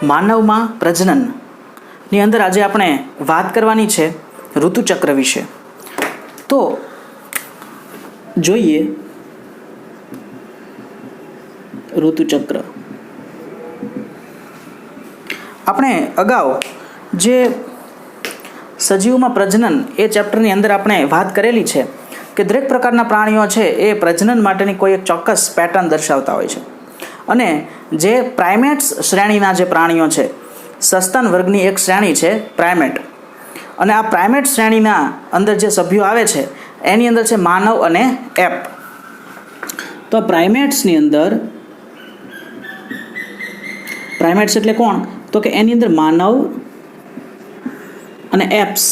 માનવમાં પ્રજનનની અંદર આજે આપણે વાત કરવાની છે ઋતુચક્ર વિશે. તો જોઈએ ઋતુચક્ર. આપણે અગાઉ જે સજીવોમાં પ્રજનન એ ચેપ્ટરની અંદર આપણે વાત કરેલી છે કે દરેક પ્રકારના પ્રાણીઓ છે એ પ્રજનન માટેની કોઈ એક ચોક્કસ પેટર્ન દર્શાવતા હોય છે. અને જે પ્રાઇમેટ્સ શ્રેણીના જે પ્રાણીઓ છે, સસ્તન વર્ગની એક શ્રેણી છે પ્રાઇમેટ, અને આ પ્રાઇમેટ શ્રેણીના અંદર જે સભ્યો આવે છે એની અંદર છે માનવ અને એપ. તો પ્રાઇમેટ્સની અંદર પ્રાઇમેટ્સ એટલે કોણ? તો કે એની અંદર માનવ અને એપ્સ,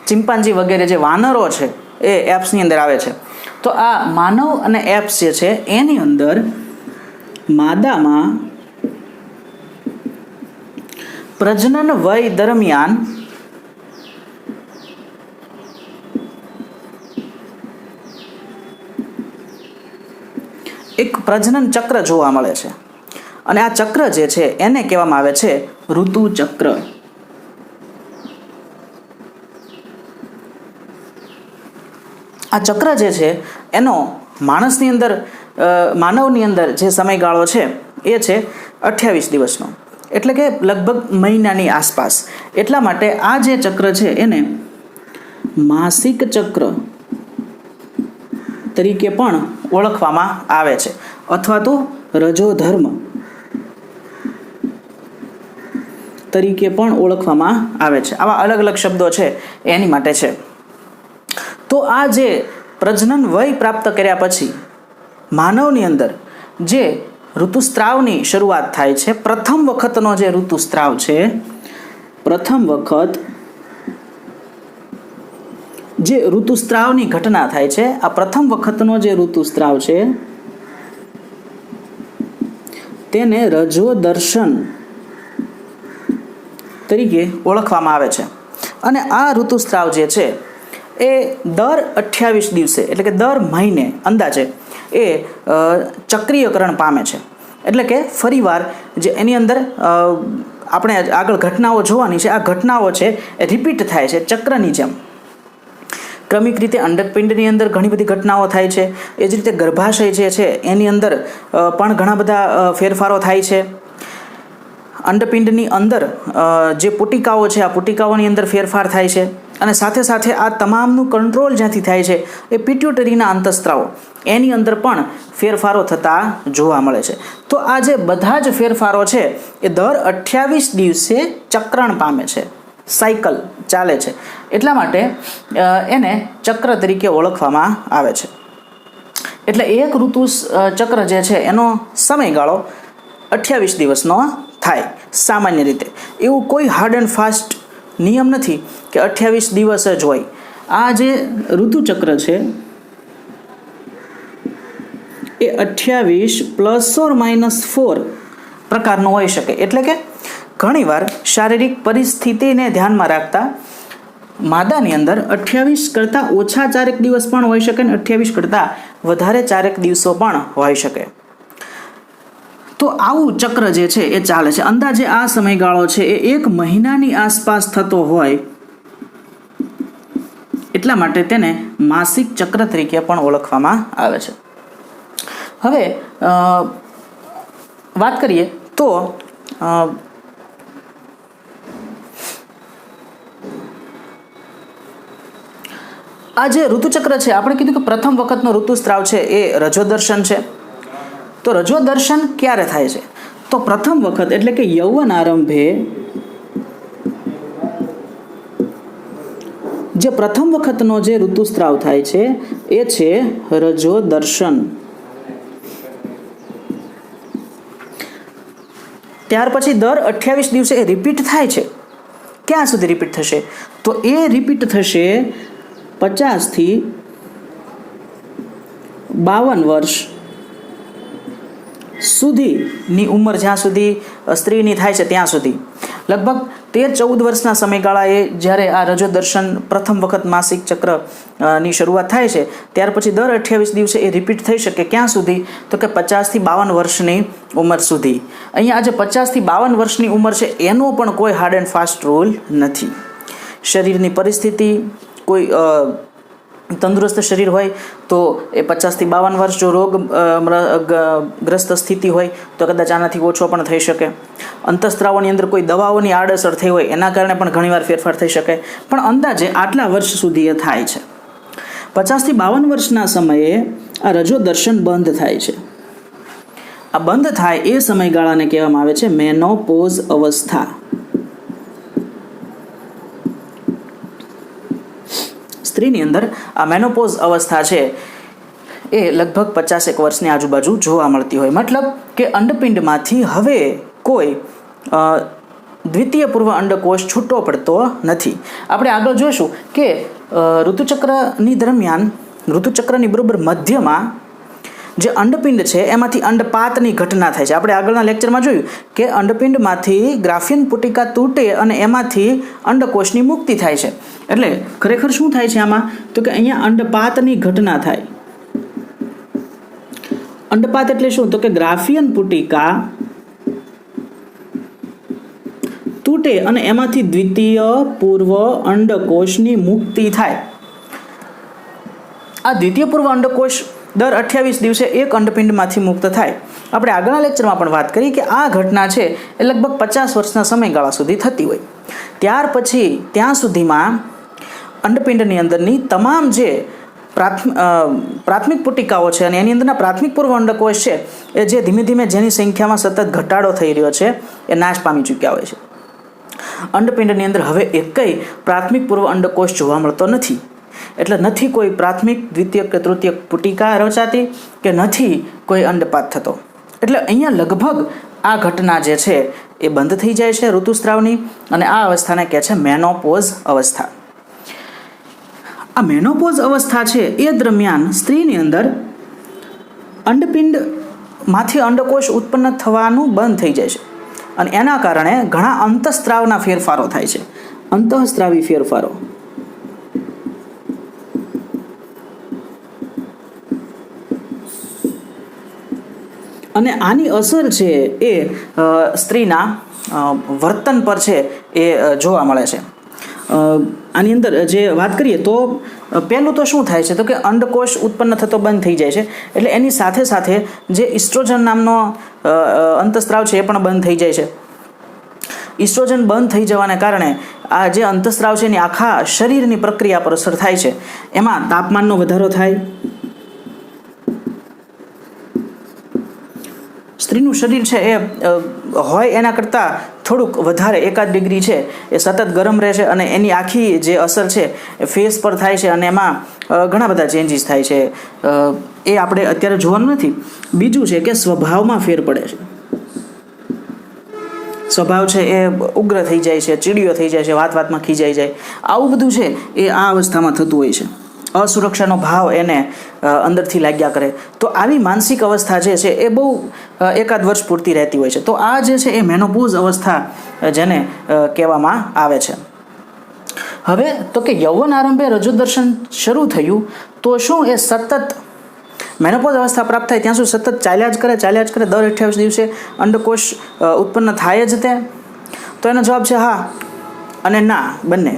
ચિમ્પાન્જી વગેરે જે વાનરો છે એ એપ્સની અંદર આવે છે. તો આ માનવ અને એપ્સ જે છે એની અંદર માદામાં પ્રજનન વય દરમિયાન એક પ્રજનન ચક્ર જોવા મળે છે, અને આ ચક્ર જે છે એને કહેવામાં આવે છે ઋતુચક્ર. આ ચક્ર જે છે એનો માણસની અંદર માનવની અંદર જે સમયગાળો છે એ છે 28 દિવસનો, એટલે કે લગભગ મહિનાની આસપાસ. એટલા માટે આ જે ચક્ર છે એને માસિક ચક્ર તરીકે પણ ઓળખવામાં આવે છે, અથવા તો રજોધર્મ તરીકે પણ ઓળખવામાં આવે છે. આવા અલગ અલગ શબ્દો છે એની માટે છે. તો આ જે પ્રજનન વય પ્રાપ્ત કર્યા પછી માનવની અંદર જે ઋતુસ્ત્રાવની શરૂઆત થાય છે, પ્રથમ વખતનો જે ઋતુસ્ત્રાવ છે, પ્રથમ વખત જે ઋતુસ્ત્રાવની ઘટના થાય છે, આ પ્રથમ વખતનો જે ઋતુસ્ત્રાવ છે તેને રજોદર્શન તરીકે ઓળખવામાં આવે છે. અને આ ઋતુસ્ત્રાવ જે છે એ દર 28 દિવસે, એટલે કે દર મહિને અંદાજે એ ચક્રીયકરણ પામે છે. એટલે કે ફરીવાર જે એની અંદર આપણે આગળ ઘટનાઓ જોવાની છે, આ ઘટનાઓ છે એ રિપીટ થાય છે ચક્રની જેમ. ક્રમિક રીતે અંડકપિંડની અંદર ઘણી બધી ઘટનાઓ થાય છે. એ જ રીતે ગર્ભાશય જે છે એની અંદર પણ ઘણા બધા ફેરફારો થાય છે. અંડપિંડની અંદર જે પુટિકાઓ છે, આ પુટિકાઓની અંદર ફેરફાર થાય છે. અને સાથે સાથે આ તમામનું કંટ્રોલ જ્યાંથી થાય છે એ પિટ્યુટરીના અંતઃસ્ત્રાવો, એની અંદર પણ ફેરફારો થતા જોવા મળે છે. તો આ જે બધા જ ફેરફારો છે એ દર 28 દિવસે ચક્રણ પામે છે, સાયકલ ચાલે છે. એટલા માટે એને ચક્ર તરીકે ઓળખવામાં આવે છે. એટલે એક ઋતુ ચક્ર જે છે એનો સમયગાળો 28 દિવસનો થાય સામાન્ય રીતે. એવું કોઈ હાર્ડ એન્ડ ફાસ્ટ નિયમ નથી કે 28 દિવસ જ હોય. આ જે ઋતુચક્ર છે એ 28 ± 4 પ્રકારનું હોઈ શકે. એટલે કે ઘણીવાર શારીરિક પરિસ્થિતિને ધ્યાનમાં રાખતા માદાની અંદર 28 કરતાં ઓછા ચારેક દિવસ પણ હોઈ શકે અને 28 કરતાં વધારે ચારેક દિવસો પણ હોઈ શકે. તો આવું ચક્ર જે છે એ ચાલે છે. અંદાજે આ સમયગાળો છે એ 1 મહિનાની આસપાસ થતો હોય, એટલા માટે તેને માસિક ચક્ર તરીકે પણ ઓળખવામાં આવે છે. હવે વાત કરીએ તો આ જે ઋતુચક્ર છે, આપણે કીધું કે પ્રથમ વખતનો ઋતુસ્ત્રાવ છે એ રજોદર્શન છે. તો રજોદર્શન ક્યારે થાય છે? તો પ્રથમ વખત એટલે કે યૌવન આરંભે જે પ્રથમ વખતનો જે ઋતુસ્ત્રાવ થાય છે એ છે રજોદર્શન. ત્યાર પછી દર 28 દિવસે એ રિપીટ થાય છે. ક્યાં સુધી રિપીટ થશે? તો એ રિપીટ થશે 50 થી 52 વર્ષ સુધીની ઉંમર, જ્યાં સુધી સ્ત્રીની થાય છે ત્યાં સુધી. લગભગ 13-14 વર્ષના સમયગાળાએ જ્યારે આ રજોદર્શન પ્રથમ વખત માસિક ચક્ર ની શરૂઆત થાય છે, ત્યાર પછી દર 28 દિવસે એ રિપીટ થઈ શકે. ક્યાં સુધી? તો કે 50 થી 52 વર્ષની ઉંમર સુધી. અહીંયા આજે 50 થી 52 વર્ષની ઉંમર છે એનો પણ કોઈ હાર્ડ એન્ડ ફાસ્ટ રૂલ નથી. શરીરની પરિસ્થિતિ, કોઈ તંદુરસ્ત શરીર હોય તો એ 50 થી 52 વર્ષ, જો રોગ ગ્રસ્ત સ્થિતિ હોય તો કદાચ આનાથી ઓછો પણ થઈ શકે. અંતઃસ્ત્રાવોની અંદર કોઈ દવાઓની આડઅસર થઈ હોય એના કારણે પણ ઘણીવાર ફેરફાર થઈ શકે, પણ અંદાજે આટલા વર્ષ સુધી એ થાય છે. 50 થી 52 વર્ષના સમયે આ રજોદર્શન બંધ થાય છે. આ બંધ થાય એ સમયગાળાને કહેવામાં આવે છે મેનોપોઝ અવસ્થા. સ્ત્રીની અંદર આ મેનોપોઝ અવસ્થા છે એ લગભગ 50 વર્ષની આજુબાજુ જોવા મળતી હોય. મતલબ કે અંડપિંડમાંથી હવે કોઈ દ્વિતીય પૂર્વ અંડકોષ છૂટો પડતો નથી. આપણે આગળ જોઈશું કે ઋતુચક્રની દરમિયાન, ઋતુચક્રની બરોબર મધ્યમાં જે અંડપિંડ છે એમાંથી અંડપાતની ઘટના થાય છે. આપણે આગળના લેક્ચરમાં જોયું કે અંડપિંડમાંથી ગ્રાફિયન પુટિકા તૂટે અને એમાંથી અંડકોષની મુક્તિ થાય છે. એટલે ખરેખર શું થાય છે આમાં? તો કે અહીંયા અંડપાતની ઘટના થાય. અંડપાત એટલે શું? તો કે ગ્રાફિયન પુટિકા તૂટે અને એમાંથી દ્વિતીય પૂર્વ અંડકોષની મુક્તિ થાય. આ દ્વિતીય પૂર્વ અંડકોષ દર 28 દિવસે એક અંડપિંડમાંથી મુક્ત થાય. આપણે આગળના લેક્ચરમાં પણ વાત કરી કે આ ઘટના છે એ લગભગ 50 વર્ષના સમયગાળા સુધી થતી હોય. ત્યાર પછી ત્યાં સુધીમાં અંડપિંડની અંદરની તમામ જે પ્રાથમિક પુટિકાઓ છે અને એની અંદરના પ્રાથમિક પૂર્વ અંડકોષ છે એ જે ધીમે ધીમે જેની સંખ્યામાં સતત ઘટાડો થઈ રહ્યો છે એ નાશ પામી ચૂક્યા હોય છે. અંડપિંડની અંદર હવે એકેય પ્રાથમિક પૂર્વ અંડકોષ જોવા મળતો નથી. એટલે નથી કોઈ પ્રાથમિક, દ્વિતીય કે તૃતીય પુટિકા રચાતી કે નથી કોઈ અંડપાત થતો. એટલે અહીંયા લગભગ આ ઘટના જે છે એ બંધ થઈ જાય છે ઋતુસ્રાવની, અને આ અવસ્થાને કહે છે મેનોપોઝ અવસ્થા. આ મેનોપોઝ અવસ્થા છે એ દરમિયાન સ્ત્રીની અંદર અંડપિંડમાંથી અંડકોષ ઉત્પન્ન થવાનું બંધ થઈ જાય છે અને એના કારણે ઘણા અંતઃસ્ત્રાવના ફેરફારો થાય છે. અંતઃસ્ત્રાવી ફેરફારો. અને આની અસર છે એ સ્ત્રીના વર્તન પર છે એ જોવા મળે છે. આની અંદર જે વાત કરીએ તો પહેલું તો શું થાય છે તો કે અંડકોષ ઉત્પન્ન થતો બંધ થઈ જાય છે. એટલે એની સાથે સાથે જે ઇસ્ટ્રોજન નામનો અંતઃસ્ત્રાવ છે એ પણ બંધ થઈ જાય છે. ઇસ્ટ્રોજન બંધ થઈ જવાને કારણે આ જે અંતઃસ્ત્રાવ છે એની આખા શરીરની પ્રક્રિયા પર અસર થાય છે. એમાં તાપમાનનો વધારો થાય. સ્ત્રીનું શરીર છે એ હોય એના કરતાં થોડુંક વધારે 1-8 ડિગ્રી છે એ સતત ગરમ રહે છે અને એની આખી જે અસર છે એ ફેસ પર થાય છે અને એમાં ઘણા બધા ચેન્જીસ થાય છે. એ આપણે અત્યારે જોવાનું નથી. બીજું છે કે સ્વભાવમાં ફેર પડે છે. સ્વભાવ છે એ ઉગ્ર થઈ જાય છે, ચીડિયો થઈ જાય છે, વાતમાં ખીજાઈ જાય. આવું બધું છે એ આ અવસ્થામાં થતું હોય છે. અસુરક્ષાનો ભાવ એને અંદરથી લાગ્યા કરે. તો આવી માનસિક અવસ્થા જે છે એ બહુ 1-8 વર્ષ પૂરતી રહેતી હોય છે. તો આ જે છે એ મેનોપોઝ અવસ્થા જેને કહેવામાં આવે છે. હવે તો કે યૌવન આરંભે રજોદર્શન શરૂ થયું તો શું એ સતત મેનોપોઝ અવસ્થા પ્રાપ્ત થાય ત્યાં સુધી સતત ચાલ્યા જ કરે દર 28 દિવસે અંડકોષ ઉત્પન્ન થાય જ તે? તો એનો જવાબ છે હા અને ના, બંને.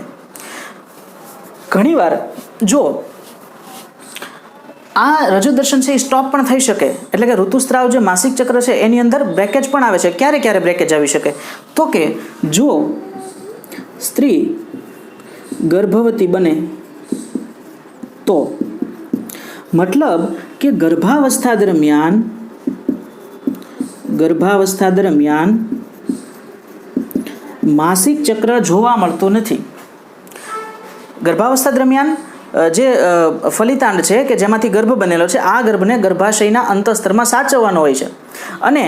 ઘણીવાર જો આ રજોદર્શન છે એ સ્ટોપ પણ થઈ શકે. એટલે કે ઋતુસ્રાવ જે માસિક ચક્ર છે એની અંદર બ્રેકેજ પણ આવે છે. ક્યારે બ્રેકેજ આવી શકે? તો કે જો સ્ત્રી ગર્ભવતી બને તો, મતલબ કે ગર્ભાવસ્થા દરમિયાન માસિક ચક્ર જોવા મળતું નથી. ગર્ભાવસ્થા દરમિયાન જે ફલિતાંડ છે કે જેમાંથી ગર્ભ બનેલો છે, આ ગર્ભને ગર્ભાશયના અંતઃસ્તરમાં સાચવવાનો હોય છે અને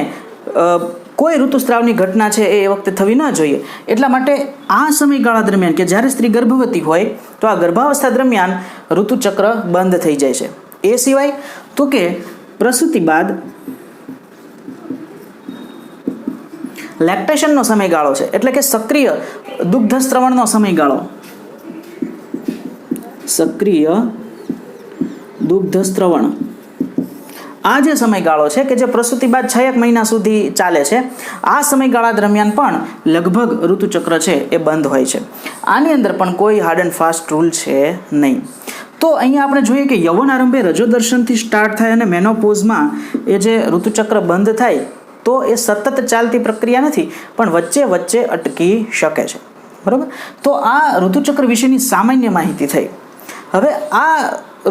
કોઈ ઋતુસ્રાવની ઘટના છે એ વખતે થવી ન જોઈએ. એટલા માટે આ સમયગાળા દરમિયાન કે જ્યારે સ્ત્રી ગર્ભવતી હોય તો આ ગર્ભાવસ્થા દરમિયાન ઋતુચક્ર બંધ થઈ જાય છે. એ સિવાય તો કે પ્રસૂતિ બાદ લેક્ટેશનનો સમયગાળો છે, એટલે કે સક્રિય દુગ્ધસ્ત્રવણનો સમયગાળો, સક્રિય દુગ્ધસ્ત્રવણ, આ જે સમયગાળો છે કે જે પ્રસૂતિ બાદ 6 મહિના સુધી ચાલે છે, આ સમયગાળા દરમિયાન પણ લગભગ ઋતુચક્ર છે એ બંધ હોય છે. આની અંદર પણ કોઈ હાર્ડ એન્ડ ફાસ્ટ રૂલ છે નહીં. તો અહીંયા આપણે જોઈએ કે યૌવન આરંભે રજોદર્શનથી સ્ટાર્ટ થાય અને મેનોપોઝમાં એ જે ઋતુચક્ર બંધ થાય તો એ સતત ચાલતી પ્રક્રિયા નથી, પણ વચ્ચે વચ્ચે અટકી શકે છે. બરાબર. તો આ ઋતુચક્ર વિશેની સામાન્ય માહિતી થઈ. હવે આ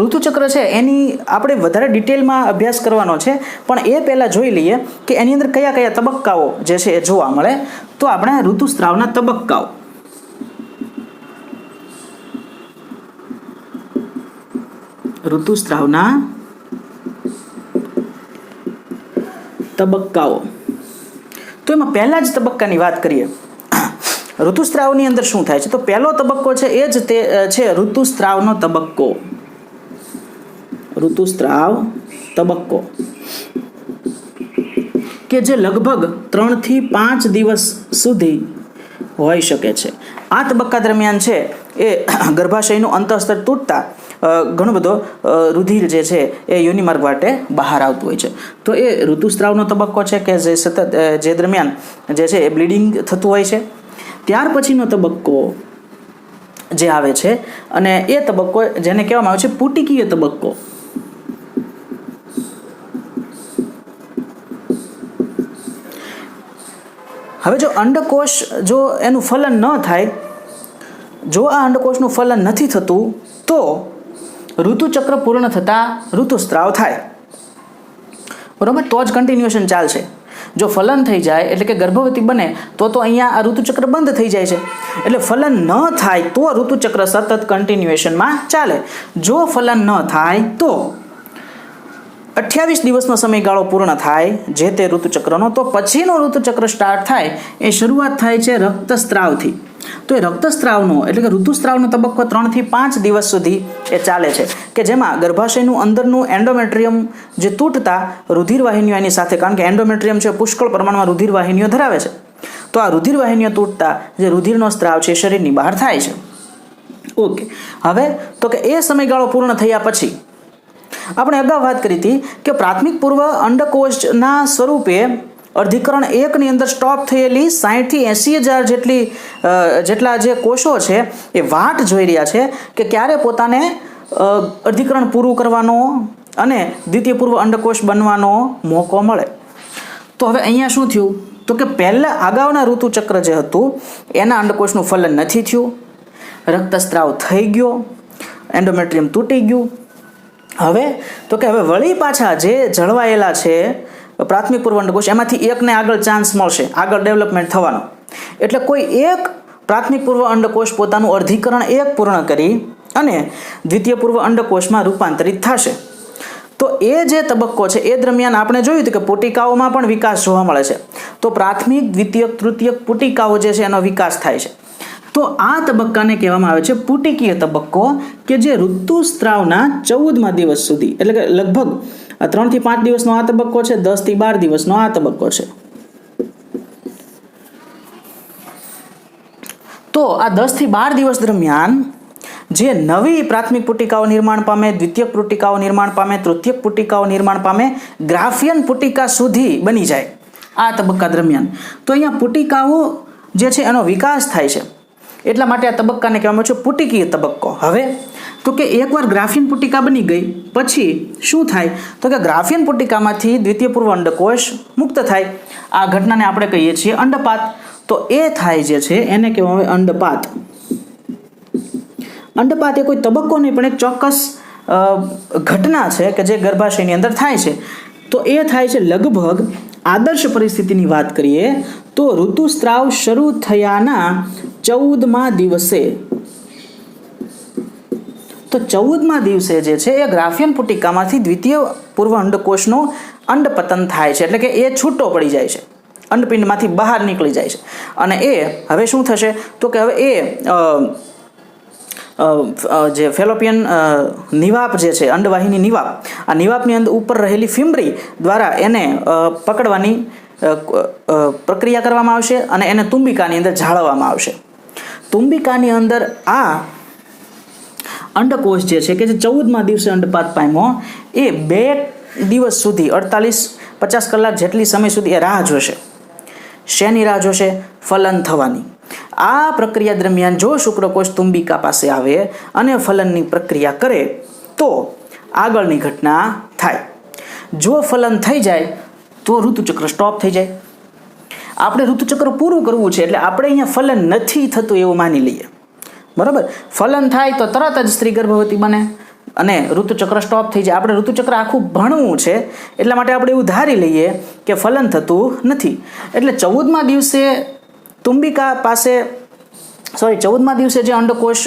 ઋતુચક્ર છે એની આપણે વધારે ડિટેલમાં અભ્યાસ કરવાનો છે, પણ એ પહેલાં જોઈ લઈએ કે એની અંદર કયા કયા તબક્કાઓ જે છે એ જોવા મળે. તો આપણે ઋતુસ્ત્રાવના તબક્કાઓ, ઋતુસ્ત્રાવના તબક્કાઓ, તો એમાં પહેલા જ તબક્કાની વાત કરીએ. ઋતુસ્ત્રાવની અંદર શું થાય છે? તો પહેલો તબક્કો છે એ જ તે છે ઋતુસ્ત્રાવનો તબક્કો. ઋતુસ્ત્રાવ તબક્કો કે જે લગભગ 3 થી 5 દિવસ સુધી હોઈ શકે છે. આ તબક્કા દરમિયાન છે એ ગર્ભાશયનું અંતઃસ્તર તૂટતા ઘણો બધો રુધિર જે છે એ યોનિમાર્ગ વાટે બહાર આવતું હોય છે. તો એ ઋતુસ્ત્રાવનો તબક્કો છે કે જે સતત જે દરમિયાન જે છે એ બ્લીડિંગ થતું હોય છે. ત્યાર પછીનો તબક્કો જે આવે છે અને એ તબક્કો જેને કહેવામાં આવે છે પુટિકીય તબક્કો. હવે જો અંડકોષ જો એનું ફલન ન થાય, જો આ અંડકોષનું ફલન નથી થતું તો ઋતુચક્ર પૂર્ણ થતાં ઋતુસ્ત્રાવ થાય. બરાબર. તો જ કન્ટિન્યુએશન ચાલશે. જો ફલન થઈ જાય એટલે કે ગર્ભવતી બને તો અહીંયા આ ઋતુચક્ર બંધ થઈ જાય છે. એટલે ફલન ન થાય તો ઋતુચક્ર સતત કન્ટિન્યુએશનમાં ચાલે. જો ફલન ન થાય તો 28 દિવસનો સમયગાળો પૂર્ણ થાય જે તે ઋતુચક્રનો, તો પછીનો ઋતુચક્ર સ્ટાર્ટ થાય એ શરૂઆત થાય છે રક્તસ્ત્રાવથી. તો એ રક્તસ્ત્રાવનો એટલે કે ઋતુસ્ત્રાવનો તબક્કો 3 થી 5 દિવસ સુધી એ ચાલે છે કે જેમાં ગર્ભાશયનું અંદરનું એન્ડોમેટ્રિયમ જે તૂટતા રુધિરવાહિનીઓ એની સાથે, કારણ કે એન્ડોમેટ્રિયમ છે પુષ્કળ પ્રમાણમાં રુધિરવાહિનીઓ ધરાવે છે, તો આ રુધિરવાહિનીઓ તૂટતા જે રુધિરનો સ્ત્રાવ છે શરીરની બહાર થાય છે. ઓકે. હવે તો કે એ સમયગાળો પૂર્ણ થયા પછી આપણે અગાઉ વાત કરી હતી કે પ્રાથમિક પૂર્વ અંડકોષના સ્વરૂપે અર્ધીકરણ 1ની અંદર સ્ટોપ થયેલી 60 થી 80,000 જેટલા જે કોષો છે એ વાટ જોઈ રહ્યા છે કે ક્યારે પોતાને અર્ધીકરણ પૂરું કરવાનો અને દ્વિતીય પૂર્વ અંડકોષ બનવાનો મોકો મળે. તો હવે અહીંયા શું થયું? તો કે પહેલા અગાઉના ઋતુચક્ર જે હતું એના અંડકોષનું ફલન નથી થયું, રક્તસ્ત્રાવ થઈ ગયો, એન્ડોમેટ્રિયમ તૂટી ગયું. હવે તો કે હવે વળી પાછા જે જળવાયેલા છે પ્રાથમિક પૂર્વ અંડકોષ એમાંથી એકને આગળ ચાન્સ મળશે આગળ ડેવલપમેન્ટ થવાનો. એટલે કોઈ એક પ્રાથમિક પૂર્વ અંડકોષ પોતાનું અર્ધીકરણ 1 પૂર્ણ કરી અને દ્વિતીય પૂર્વ અંડકોષમાં રૂપાંતરિત થશે. તો એ જે તબક્કો છે એ દરમિયાન આપણે જોયું હતું કે પુટિકાઓમાં પણ વિકાસ જોવા મળે છે. તો પ્રાથમિક, દ્વિતીયક, તૃતીયક પુટિકાઓ જે છે એનો વિકાસ થાય છે. તો આ તબક્કાને કહેવામાં આવે છે પુટિકીય તબક્કો કે જે ઋતુસ્ત્રાવના 14મા દિવસ સુધી, એટલે કે લગભગ 3 થી 5 દિવસનો આ તબક્કો છે, 10 થી 12 દિવસનો આ તબક્કો છે. તો આ 10 થી 12 દિવસ દરમિયાન જે નવી પ્રાથમિક પુટિકાઓ નિર્માણ પામે, દ્વિતીયક પુટિકાઓ નિર્માણ પામે, તૃતીયક પુટિકાઓ નિર્માણ પામે, ગ્રાફિયન પુટિકા સુધી બની જાય આ તબક્કા દરમિયાન. તો અહીંયા પુટિકાઓ જે છે એનો વિકાસ થાય છે, એટલા માટે આ તબક્કાને કહેવામાં આવે છે પુટિકીય તબક્કો. હવે તો કે એકવાર ગ્રાફિયન પુટિકા બની ગઈ પછી શું થાય? તો કે ગ્રાફિયન પુટિકામાંથી દ્વિતીય પૂર્વ અંડકોષ મુક્ત થાય. આ ઘટનાને આપણે કહીએ છીએ અંડપાત. તો એ થાય જે છે એને કહેવામાં આવે અંડપાત. અંડપાત એ કોઈ તબક્કો નહીં પણ એક ચોક્કસ ઘટના છે કે જે ગર્ભાશયની અંદર થાય છે. તો એ થાય છે લગભગ, આદર્શ પરિસ્થિતિની વાત કરીએ તો ઋતુસ્ત્રાવ શરૂ થયાના 14મા દિવસે. તો 14મા દિવસે જે છે એ ગ્રાફિયન પુટિકામાંથી દ્વિતીય પૂર્વ અંડકોષનો અંડપતન થાય છે, એટલે કે એ છૂટો પડી જાય છે, અંડપિંડમાંથી બહાર નીકળી જાય છે. અને એ હવે શું થશે? તો કે હવે એ જે ફેલોપિયન નિવાપ જે છે, અંડવાહિની નિવાપ, આ નિવાપની અંદર ઉપર રહેલી ફિમ્બ્રી દ્વારા એને પકડવાની પ્રક્રિયા કરવામાં આવશે અને એને તુંબિકાની અંદર જાળવવામાં આવશે. તુંબિકાની અંદર આ અંડકોષ જે છે કે જે 14મા દિવસે અંડપાત પામ્યો એ 2 દિવસ સુધી 48-50 કલાક જેટલી સમય સુધી એ રાહ જોશે. શેની રાહ જોશે? ફલન થવાની. આ પ્રક્રિયા દરમિયાન જો શુક્રકોષ તુંબિકા પાસે આવે અને ફલનની પ્રક્રિયા કરે તો આગળની ઘટના થાય. જો ફલન થઈ જાય તો ઋતુચક્ર સ્ટોપ થઈ જાય. આપણે ઋતુચક્ર પૂરું કરવું છે એટલે આપણે અહીંયા ફલન નથી થતું એવું માની લઈએ. બરાબર? ફલન થાય તો તરત જ સ્ત્રી ગર્ભવતી બને અને ઋતુચક્ર સ્ટોપ થઈ જાય. આપણે ઋતુચક્ર આખું ભણવું છે એટલા માટે આપણે એવું ધારી લઈએ કે ફલન થતું નથી. એટલે 14મા દિવસે તુંબિકા પાસે 14મા દિવસે જે અંડકોષ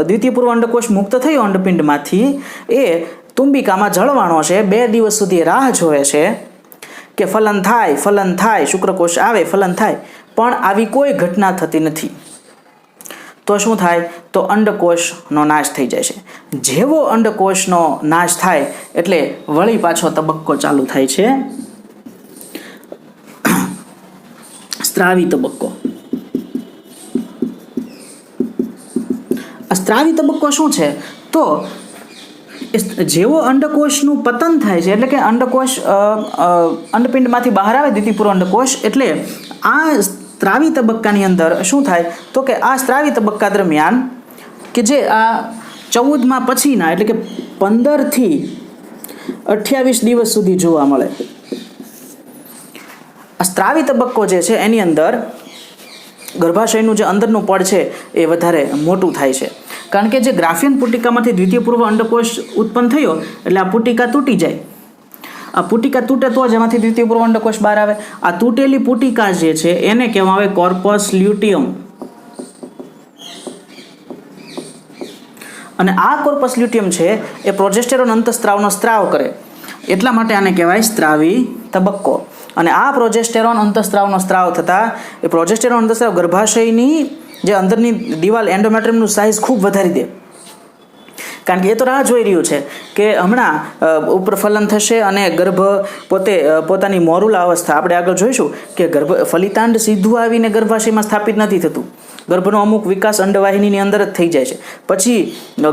દ્વિતીય પૂર્વ અંડકોષ મુક્ત થયો અંડપિંડમાંથી એ તુંબિકામાં જળવાણો છે. 2 દિવસ સુધી રાહ જોવે છે કે ફલન થાય, શુક્રકોષ આવે, ફલન થાય, પણ આવી કોઈ ઘટના થતી નથી. તો શું થાય? તો અંડકોષનો નાશ થઈ જાય છે. જેવો અંડકોષનો નાશ થાય એટલે વળી પાછો તબક્કો ચાલુ થાય છે, સ્ત્રાવી તબક્કો. સ્ત્રાવી તબક્કો શું છે? તો જેવો અંડકોષનું પતન થાય છે એટલે કે અંડકોષ અંડપિંડમાંથી બહાર આવે દ્વિતીય પૂર્વ અંડકોષ, એટલે આ સ્ત્રાવી તબક્કાની અંદર શું થાય? તો કે આ સ્ત્રાવી તબક્કા દરમિયાન કે જે આ 14મા પછીના એટલે કે 15 થી 28 દિવસ સુધી જોવા મળે. આ સ્ત્રાવી તબક્કો જે છે એની અંદર ગર્ભાશયનું જે અંદરનું પડ છે એ વધારે મોટું થાય છે. કારણ કે જે ગ્રાફિયન પુટિકામાંથી દ્વિતીય પૂર્વ અંડકોષ ઉત્પન્ન થયો એટલે આ પુટિકા તૂટી જાય. આ પુટિકા તૂટે તો જ એમાંથી દ્વિતીય પૂર્વ અંડકોષ બહાર આવે. આ તૂટેલી પુટિકા જે છે એને કહેવામાં આવે કોર્પસ લ્યુટિયમ. અને આ કોર્પસ લ્યુટિયમ છે એ પ્રોજેસ્ટેરોન અંતઃસ્ત્રાવનો સ્ત્રાવ કરે એટલા માટે આને કહેવાય સ્ત્રાવી તબક્કો. અને આ પ્રોજેસ્ટેરોન અંતઃસ્ત્રાવનો સ્ત્રાવ થતાં એ પ્રોજેસ્ટેરોન અંતઃસ્ત્રાવ ગર્ભાશયની જે અંદરની દિવાલ એન્ડોમેટ્રિયમનું સાઇઝ ખૂબ વધારી દે. કારણ કે એ તો રાહ જોઈ રહ્યું છે કે હમણાં ઉપર ફલન થશે અને ગર્ભ પોતાની મોરુલા અવસ્થા આપણે આગળ જોઈશું કે ફલિતાંડ સીધું આવીને ગર્ભાશયમાં સ્થાપિત નથી થતું. ગર્ભનો અમુક વિકાસ અંડવાહિનીની અંદર જ થઈ જાય છે, પછી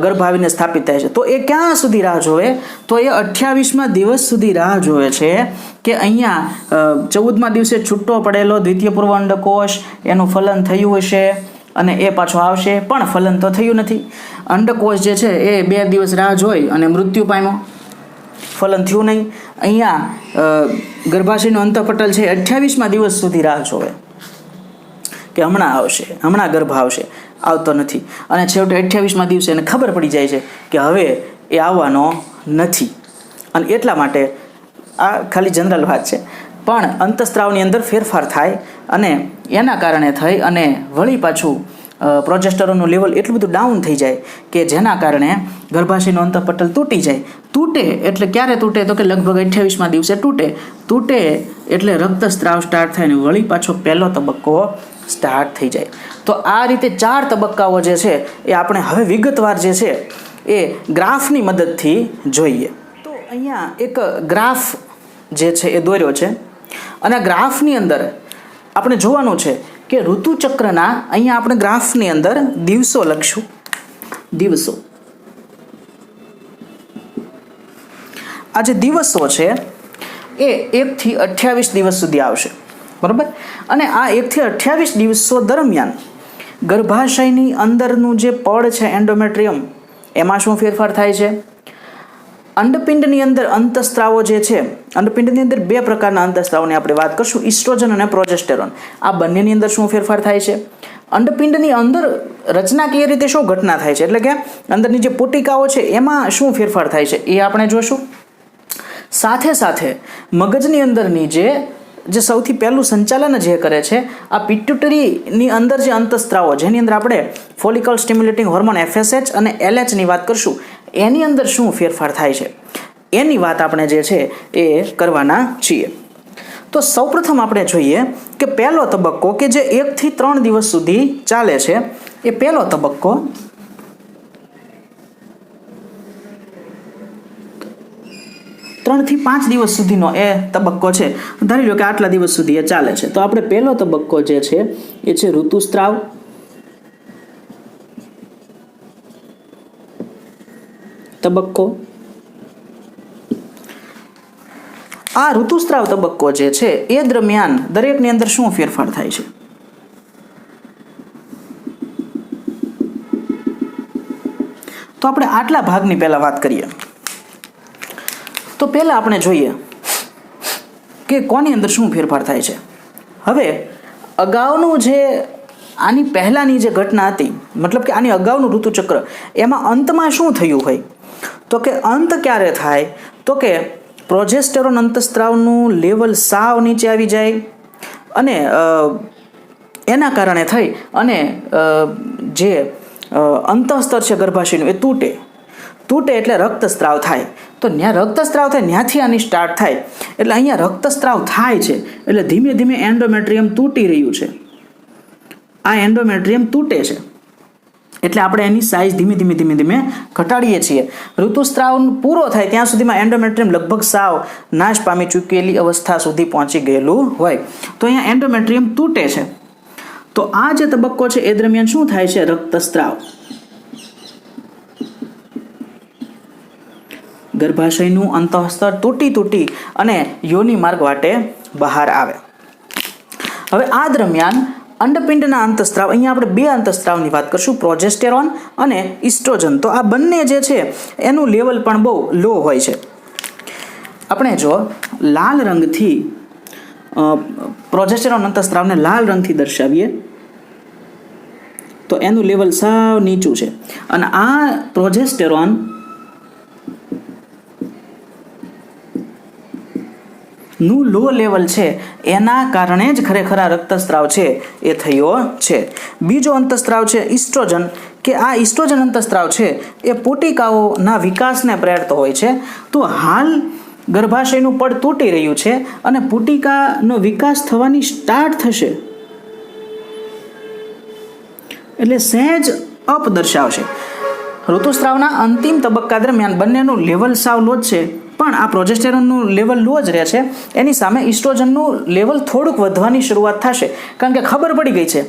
ગર્ભ આવીને સ્થાપિત થાય છે. તો એ ક્યાં સુધી રાહ જોવે? તો એ 28મા દિવસ સુધી રાહ જોવે છે કે અહીંયા 14મા દિવસે છૂટો પડેલો દ્વિતીય પૂર્વ અંડકોષ એનું ફલન થયું હશે અને એ પાછો આવશે, પણ ફલન તો થયું નથી. અંડકોષ જે છે એ 2 દિવસ રાહ જોઈ અને મૃત્યુ પામ્યો, ફલન થયું નહીં. અહીંયા ગર્ભાશયનું અંતઃપટલ છે 28મા દિવસ સુધી રાહ જોવે કે હમણાં આવશે, હમણાં ગર્ભ આવશે, આવતો નથી. અને છેવટે 28મા દિવસે એને ખબર પડી જાય છે કે હવે એ આવવાનો નથી. અને એટલા માટે આ ખાલી જનરલ વાત છે, પણ અંતઃસ્ત્રાવની અંદર ફેરફાર થાય અને એના કારણે થઈ અને વળી પાછું પ્રોજેસ્ટેરોનનું લેવલ એટલું બધું ડાઉન થઈ જાય કે જેના કારણે ગર્ભાશયનું અંતઃપટલ તૂટી જાય. તૂટે એટલે ક્યારે તૂટે? તો કે લગભગ 28મા દિવસે તૂટે એટલે રક્તસ્ત્રાવ સ્ટાર્ટ થાય ને વળી પાછો પહેલો તબક્કો સ્ટાર્ટ થઈ જાય. તો આ રીતે 4 તબક્કાઓ જે છે એ આપણે હવે વિગતવાર જે છે એ ગ્રાફની મદદથી જોઈએ. તો અહીંયા એક ગ્રાફ જે છે એ દોર્યો છે અને ગ્રાફની અંદર આપણે જોવાનું છે કે ઋતુચક્રના અહીંયા આપણે ગ્રાફની અંદર દિવસો લખશું. દિવસો, આ જે દિવસો છે એ 1 થી 28 દિવસ સુધી આવશે. બરાબર? અને આ 1 થી 28 દિવસો દરમિયાન ગર્ભાશયની અંદરનું જે પડ છે એન્ડોમેટ્રિયમ એમાં શું ફેરફાર થાય છે? અંડપિંડની અંદર અંતઃસ્ત્રાવો જે છે, અંડપિંડની અંદર 2 પ્રકારના અંતઃસ્ત્રાવોની આપણે વાત કરશું, ઇસ્ટ્રોજન અને પ્રોજેસ્ટેરોન. આ બંનેની અંદર શું ફેરફાર થાય છે? અંડપિંડની અંદર રચનાકીય રીતે શું ઘટના થાય છે, એટલે કે અંદરની જે પુટિકાઓ છે એમાં શું ફેરફાર થાય છે એ આપણે જોશું. સાથે સાથે મગજની અંદરની જે સૌથી પહેલું સંચાલન જે કરે છે આ પિટ્યુટરીની અંદર જે અંતઃસ્ત્રાવો જેની અંદર આપણે ફોલિકલ સ્ટિમ્યુલેટિંગ હોર્મોન FSH અને LH ની વાત કરશું, એની અંદર શું ફેરફાર થાય છે એની વાત આપણે જે છે એ કરવાના છીએ. તો સૌપ્રથમ આપણે જોઈએ કે પહેલો તબક્કો કે જે 1 થી 3 દિવસ સુધી ચાલે છે એ પહેલો તબક્કો 3 થી 5 દિવસ સુધીનો એ તબક્કો છે. ધારી લો કે આટલા દિવસ સુધી એ ચાલે છે. તો આપણે પહેલો તબક્કો જે છે એ છે ઋતુસ્ત્રાવ. તબક્કો આ ઋતુસ્ત્રાવ તબક્કો જે છે એ દરમિયાન દરેકની અંદર શું ફેરફાર થાય છે? તો આપણે આટલા ભાગની પહેલા વાત કરીએ. તો પહેલા આપણે જોઈએ કે કોની અંદર શું ફેરફાર થાય છે. હવે અગાઉનું જે આની પહેલાની જે ઘટના હતી, મતલબ કે આની અગાઉનું ઋતુચક્ર, એમાં અંતમાં શું થયું હોય? તો કે અંત ક્યારે થાય? તો કે પ્રોજેસ્ટેરોન અંતસ્ત્રાવનું લેવલ સાવ નીચે આવી જાય અને એના કારણે થઈ અને જે અંતઃસ્તર છે ગર્ભાશયનું એ તૂટે એટલે રક્તસ્ત્રાવ થાય. તો ત્યાં રક્તસ્ત્રાવ થાય, ત્યાંથી આની સ્ટાર્ટ થાય. એટલે અહીંયા રક્તસ્ત્રાવ થાય છે એટલે ધીમે ધીમે એન્ડોમેટ્રિયમ તૂટી રહ્યું છે. આ એન્ડોમેટ્રિયમ તૂટે છે એટલે આપણે એની સાઇઝ ધીમે ધીમે ઘટાડીએ છીએ. ઋતુસ્ત્રાવ પૂરો થાય ત્યાં સુધીમાં એન્ડોમેટ્રિયમ લગભગ સાવ નાશ પામી ચૂકેલી અવસ્થા સુધી પહોંચી ગયેલું હોય. તો અહીંયા એન્ડોમેટ્રિયમ તૂટે છે. તો આ જે તબક્કો છે એ દરમિયાન શું થાય છે? રક્તસ્ત્રાવ. ગર્ભાશયનું અંતઃસ્તર તૂટી અને યોનિ માર્ગ વાટે બહાર આવે. હવે આ દરમિયાન અંડપિંડના અંતસ્ત્રાવ, અહીંયા આપણે બે અંતસ્ત્રાવની વાત કરશું, પ્રોજેસ્ટેરોન અને ઇસ્ટ્રોજન. તો આ બંને જે છે એનું લેવલ પણ બહુ લો હોય છે. આપણે જો લાલ રંગથી પ્રોજેસ્ટેરોન અંતસ્ત્રાવને લાલ રંગથી દર્શાવીએ તો એનું લેવલ સાવ નીચું છે. અને આ પ્રોજેસ્ટેરોન નું લો લેવલ છે એના કારણે જ ખરેખર આ રક્તસ્ત્રાવ છે એ થયો છે. બીજો અંતસ્ત્રાવ છે ઇસ્ટ્રોજન, કે આ ઇસ્ટ્રોજન અંતસ્ત્રાવ છે એ પુટિકાઓના વિકાસને પ્રેરતો હોય છે. તો હાલ ગર્ભાશયનું પડ તૂટી રહ્યું છે અને પુટિકાનો વિકાસ થવાની સ્ટાર્ટ થશે એટલે સહેજ અપ દર્શાવશે. ઋતુસ્ત્રાવના અંતિમ તબક્કા દરમિયાન બંનેનું લેવલ સાવ લો જ છે, પણ આ પ્રોજેસ્ટેરોનનું લેવલ લો જ રહે છે. એની સામે ઇસ્ટ્રોજનનું લેવલ થોડુંક વધવાની શરૂઆત થશે, કારણ કે ખબર પડી ગઈ છે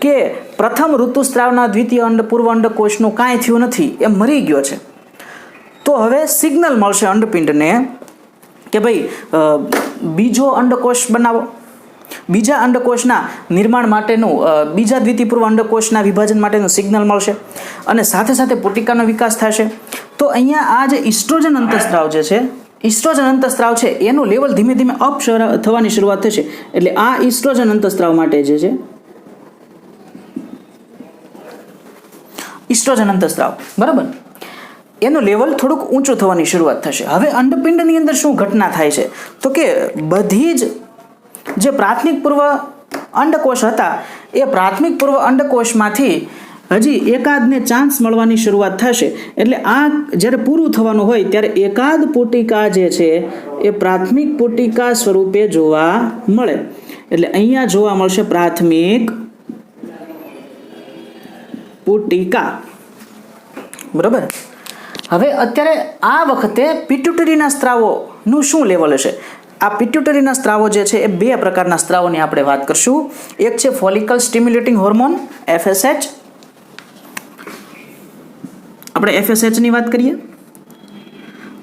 કે પ્રથમ ઋતુસ્ત્રાવના દ્વિતીય પૂર્વ અંડકોષનું કાંઈ થયું નથી, એ મરી ગયો છે. તો હવે સિગ્નલ મળશે અંડપિંડને કે ભાઈ બીજો અંડકોષ બનાવો. બીજા અંડકોષના નિર્માણ માટેનું, બીજા દ્વિતીય પૂર્વ અંડકોષના વિભાજન માટેનું સિગ્નલ મળશે અને સાથે સાથે પુટિકાનો વિકાસ થશે. તો અહીંયા આ જે ઇસ્ટ્રોજન અંતસ્ત્રાવ જે છે, ઇસ્ટ્રોજન અંતસ્ત્રાવ છે એનું લેવલ ધીમે ધીમે અપ થવાની શરૂઆત થશે. એટલે આ ઇસ્ટ્રોજન અંતસ્ત્રાવ માટે જે છે ઇસ્ટ્રોજન અંતસ્ત્રાવ, બરાબર, એનું લેવલ થોડુંક ઊંચું થવાની શરૂઆત થશે. હવે અંડપિંડની અંદર શું ઘટના થાય છે? તો કે બધી જ જે પ્રાથમિક પૂર્વ અંડકોષ હતા એ પ્રાથમિક પૂર્વ અંડકોષમાંથી હજી એકાદને ચાન્સ મળવાની શરૂઆત થશે. એટલે આ જ્યારે પૂરું થવાનું હોય ત્યારે એકાદ પુટિકા જે છે એ પ્રાથમિક પુટિકા સ્વરૂપે જોવા મળે. એટલે અહીંયા જોવા મળશે પ્રાથમિક પુટિકા, બરાબર. હવે અત્યારે આ વખતે પિટ્યુટરીના સ્ત્રાવોનું શું લેવલ હશે? આ પિટ્યુટરીના સ્ત્રાવો જે છે એ બે પ્રકારના સ્ત્રાવોની આપણે વાત કરશું. એક છે ફોલિકલ સ્ટિમ્યુલેટિંગ હોર્મોન FSH. આપણે FSHની વાત કરીએ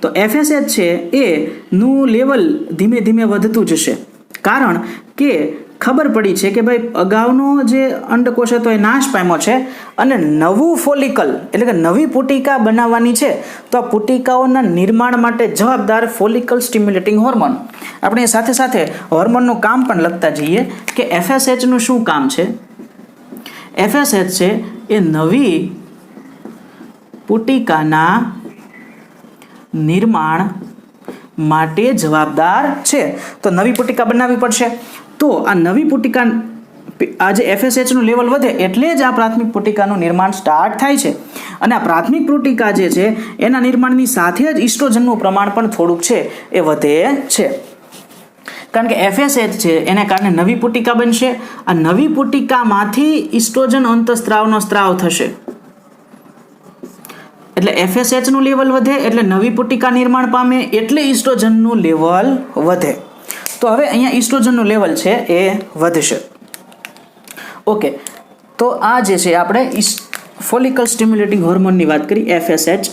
તો FSH છે એનું લેવલ ધીમે ધીમે વધતું જશે, કારણ કે ખબર પડી છે કે ભાઈ અગાઉનો જે અંડકોષ હતો એ નાશ પામ્યો છે અને નવું ફોલિકલ એટલે કે નવી પુટિકા બનાવવાની છે. તો આ પુટિકાઓના નિર્માણ માટે જવાબદાર ફોલિકલ સ્ટિમ્યુલેટિંગ હોર્મોન. આપણે સાથે સાથે હોર્મોનનું કામ પણ લખતા જઈએ કે FSHનું શું કામ છે. FSH છે એ નવી પુટિકાના નિર્માણ માટે જવાબદાર છે. તો નવી પુટિકા બનાવવી પડશે. તો આ નવી પુટિકા, આ જે FSHનું લેવલ વધે એટલે જ આ પ્રાથમિક પુટિકાનું નિર્માણ સ્ટાર્ટ થાય છે. અને આ પ્રાથમિક પુટિકા જે છે એના નિર્માણની સાથે જ ઇસ્ટ્રોજનનું પ્રમાણ પણ થોડુંક છે એ વધે છે, કારણ કે FSH છે એને કારણે નવી પુટિકા બનશે. આ નવી પુટિકામાંથી ઇસ્ટ્રોજન અંતસ્ત્રાવનો સ્ત્રાવ થશે. એટલે FSH નું લેવલ વધે એટલે નવી પુટિકા નિર્માણ પામે એટલે ઇસ્ટ્રોજનનું લેવલ વધે. તો હવે અહીંયા ઇસ્ટ્રોજનનું લેવલ છે એ વધશે. ઓકે, તો આ જે છે આપણે ફોલિકલ સ્ટિમ્યુલેટિંગ હોર્મોનની વાત કરી FSH.